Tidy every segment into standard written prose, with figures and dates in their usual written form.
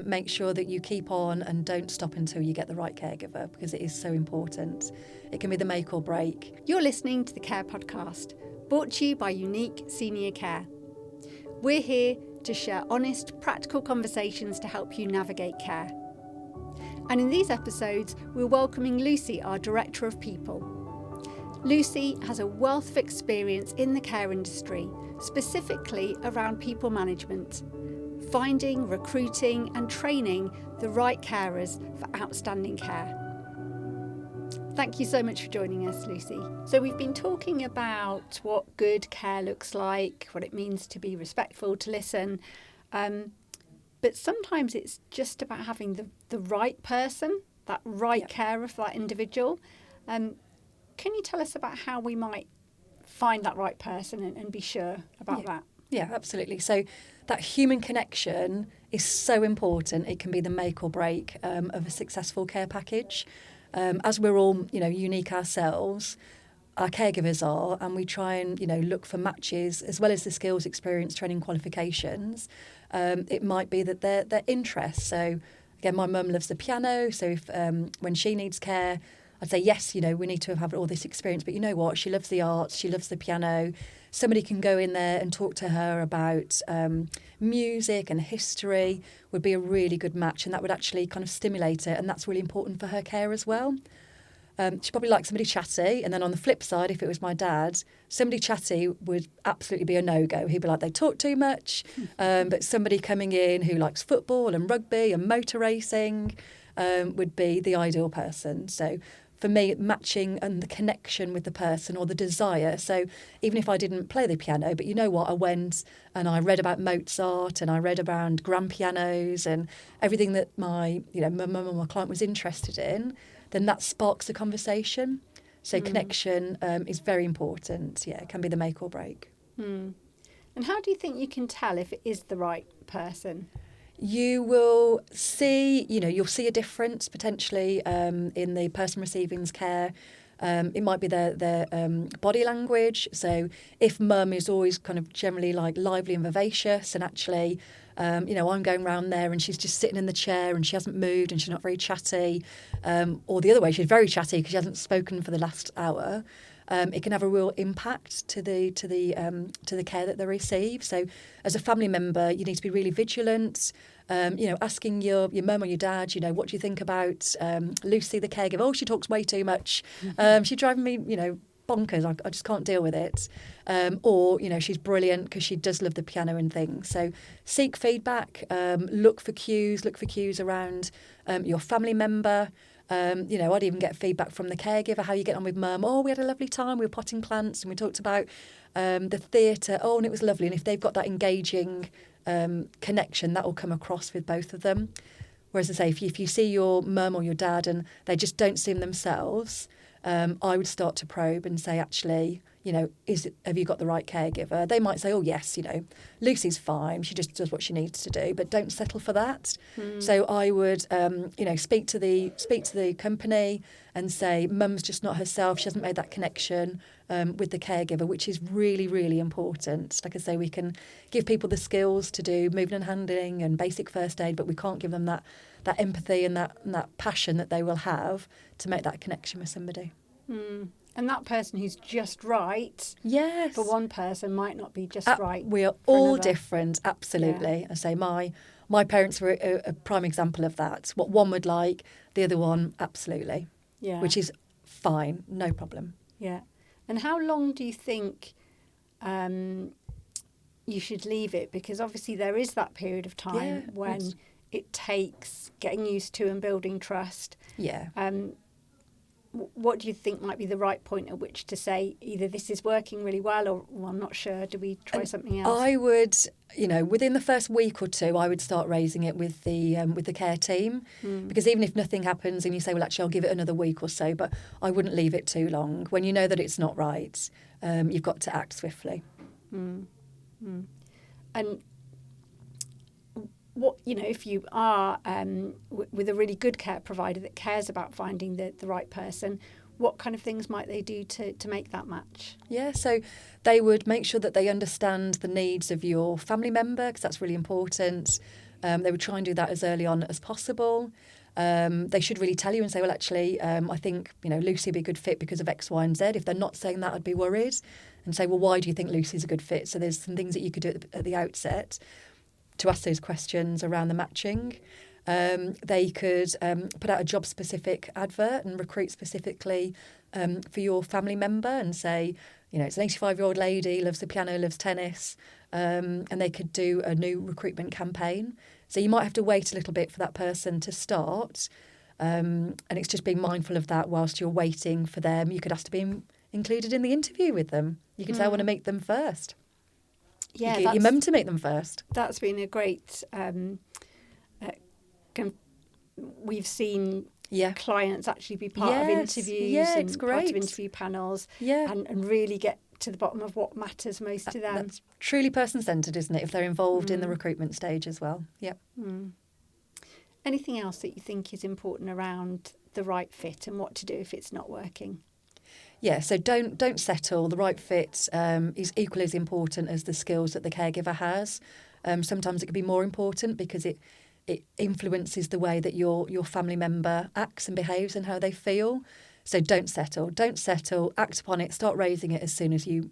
make sure that you keep on and don't stop until you get the right caregiver, because it is so important. It can be the make or break. You're listening to the Care Podcast, brought to you by Unique Senior Care. We're here to share honest, practical conversations to help you navigate care. And in these episodes, we're welcoming Lucy, our Director of People. Lucy has a wealth of experience in the care industry, specifically around people management, finding, recruiting and training the right carers for outstanding care. Thank you so much for joining us, Lucy. So we've been talking about what good care looks like, what it means to be respectful, to listen, but sometimes it's just about having the right person, that right carer for that individual. Can you tell us about how we might find that right person and be sure about that? Yeah, absolutely. So that human connection is so important. It can be the make or break of a successful care package. As we're all, unique ourselves, our caregivers are, and we try and, look for matches as well as the skills, experience, training, qualifications. It might be that their interests. So again, my mum loves the piano. So if when she needs care, I'd say, yes, we need to have all this experience. But you know what? She loves the arts. She loves the piano. Somebody can go in there and talk to her about music and history would be a really good match, and that would actually kind of stimulate it, and that's really important for her care as well. She probably likes somebody chatty, and then on the flip side, if it was my dad, somebody chatty would absolutely be a no-go. He'd be like, they talk too much, but somebody coming in who likes football and rugby and motor racing would be the ideal person. So for me, matching and the connection with the person or the desire. So even if I didn't play the piano, but you know what, I went and I read about Mozart and I read around grand pianos and everything that my mum or my client was interested in, then that sparks a conversation. So connection is very important. Yeah, it can be the make or break. And how do you think you can tell if it is the right person? You will see, you'll see a difference potentially in the person receiving's care. It might be their body language. So if mum is always kind of generally like lively and vivacious and actually, I'm going round there and she's just sitting in the chair and she hasn't moved and she's not very chatty, or the other way, she's very chatty because she hasn't spoken for the last hour. It can have a real impact to the care that they receive. So, as a family member, you need to be really vigilant. Asking your mum or your dad, what do you think about Lucy, the caregiver? Oh, she talks way too much. She's driving me, bonkers. I just can't deal with it. Or she's brilliant because she does love the piano and things. So, seek feedback. Look for cues around your family member. I'd even get feedback from the caregiver, how you get on with mum. Oh, we had a lovely time. We were potting plants and we talked about the theatre. Oh, and it was lovely. And if they've got that engaging connection, that will come across with both of them. Whereas I say, if you see your mum or your dad and they just don't seem themselves, I would start to probe and say, actually, have you got the right caregiver? They might say, oh, yes, Lucy's fine. She just does what she needs to do, but don't settle for that. So I would, speak to the company and say, mum's just not herself. She hasn't made that connection with the caregiver, which is really, really important. Like I say, we can give people the skills to do moving and handling and basic first aid, but we can't give them that empathy and that passion that they will have to make that connection with somebody. And that person who's just right, yes, for one person might not be just right. We are all different, absolutely. Yeah. I say my parents were a prime example of that. What one would like, the other one, absolutely. Yeah. Which is fine, no problem. Yeah. And how long do you think you should leave it? Because obviously there is that period of time when it takes getting used to and building trust. Yeah. What do you think might be the right point at which to say either this is working really well or I'm not sure, do we try something else? I would, within the first week or two, I would start raising it with the care team because even if nothing happens and you say, well, actually, I'll give it another week or so, but I wouldn't leave it too long. When you know that it's not right, you've got to act swiftly. And what, if you are with a really good care provider that cares about finding the right person, what kind of things might they do to make that match? Yeah, so they would make sure that they understand the needs of your family member, because that's really important. They would try and do that as early on as possible. They should really tell you and say, well, actually, I think, Lucy would be a good fit because of X, Y, and Z. If they're not saying that, I'd be worried. And say, well, why do you think Lucy's a good fit? So there's some things that you could do at the outset to ask those questions around the matching. They could put out a job-specific advert and recruit specifically for your family member and say, it's an 85-year-old lady, loves the piano, loves tennis, and they could do a new recruitment campaign. So you might have to wait a little bit for that person to start, and it's just being mindful of that whilst you're waiting for them. You could ask to be included in the interview with them. You could say, I want to meet them first. Yeah, you could get your mum to meet them first. That's been a great... we've seen clients actually be part of interviews and part of interview panels and really get to the bottom of what matters most to them. That's truly person-centred, isn't it, if they're involved in the recruitment stage as well. Yep. Anything else that you think is important around the right fit and what to do if it's not working? Yeah, so don't settle. The right fit is equally as important as the skills that the caregiver has. Sometimes it can be more important because it influences the way that your family member acts and behaves and how they feel. So don't settle. Act upon it. Start raising it as soon as you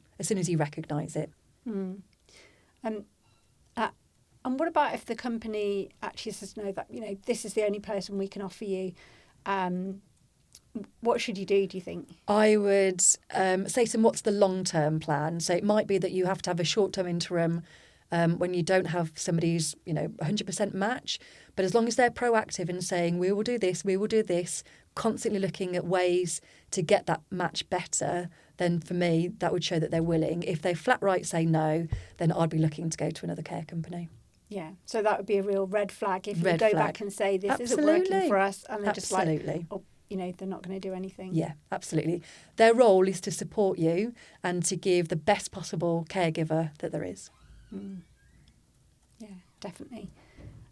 recognise it. And what about if the company actually says no, that this is the only person we can offer you? What should you do you think? I would say to them, what's the long-term plan? So it might be that you have to have a short-term interim when you don't have somebody who's 100% match, but as long as they're proactive in saying we will do this, constantly looking at ways to get that match better, then for me that would show that they're willing. If they flat right say no, then I'd be looking to go to another care company. Yeah, so that would be a real red flag if you go back and say this isn't working for us, and they're just like, they're not going to do anything. Yeah, absolutely. Their role is to support you and to give the best possible caregiver that there is. Yeah, definitely.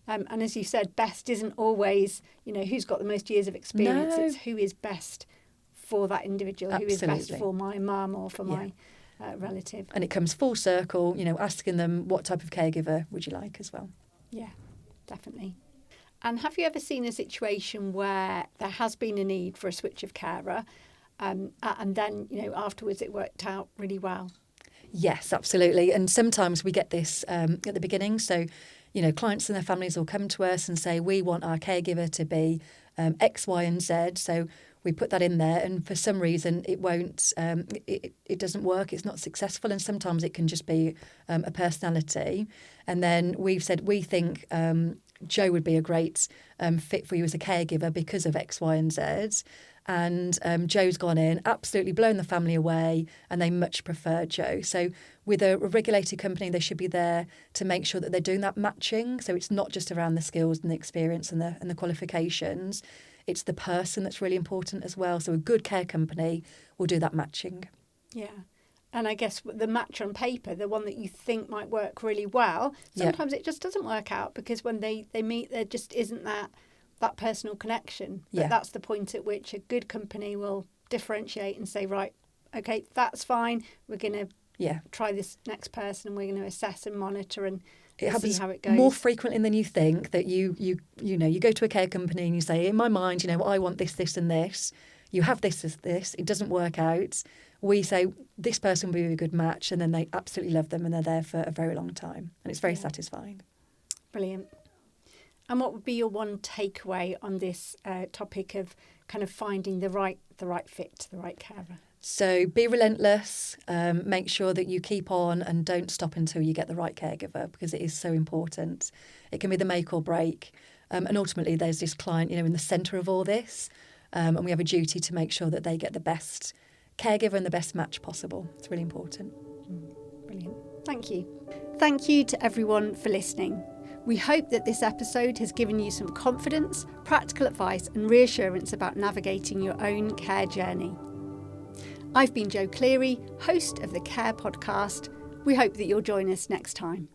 And as you said, best isn't always, who's got the most years of experience. No. It's who is best for that individual, Absolutely. Who is best for my mum or for my relative. And it comes full circle, asking them what type of caregiver would you like as well. Yeah, definitely. And have you ever seen a situation where there has been a need for a switch of carer and then, afterwards it worked out really well? Yes, absolutely. And sometimes we get this at the beginning. So, clients and their families will come to us and say, we want our caregiver to be X, Y, and Z. So we put that in there. And for some reason, it won't, it doesn't work. It's not successful. And sometimes it can just be a personality. And then we've said, we think Joe would be a great fit for you as a caregiver because of X, Y, and Z. And Joe's gone in, absolutely blown the family away, and they much prefer Joe. So with a regulated company, they should be there to make sure that they're doing that matching. So it's not just around the skills and the experience and the qualifications. It's the person that's really important as well. So a good care company will do that matching. Yeah. And I guess the match on paper, the one that you think might work really well, sometimes it just doesn't work out because when they meet, there just isn't that personal connection. But that's the point at which a good company will differentiate and say, right, okay, that's fine. We're going to try this next person and we're going to assess and monitor and see how it goes. More frequently than you think that you go to a care company and you say, in my mind, I want this, this and this. You have this, it doesn't work out. We say, this person will be a good match, and then they absolutely love them and they're there for a very long time. And it's very satisfying. Brilliant. And what would be your one takeaway on this topic of kind of finding the right fit, the right carer? So be relentless. Make sure that you keep on and don't stop until you get the right caregiver, because it is so important. It can be the make or break. And ultimately, there's this client, in the centre of all this. And we have a duty to make sure that they get the best caregiver and the best match possible. It's really important. Brilliant. Thank you. Thank you to everyone for listening. We hope that this episode has given you some confidence, practical advice and reassurance about navigating your own care journey. I've been Jo Cleary, host of the Care podcast. We hope that you'll join us next time.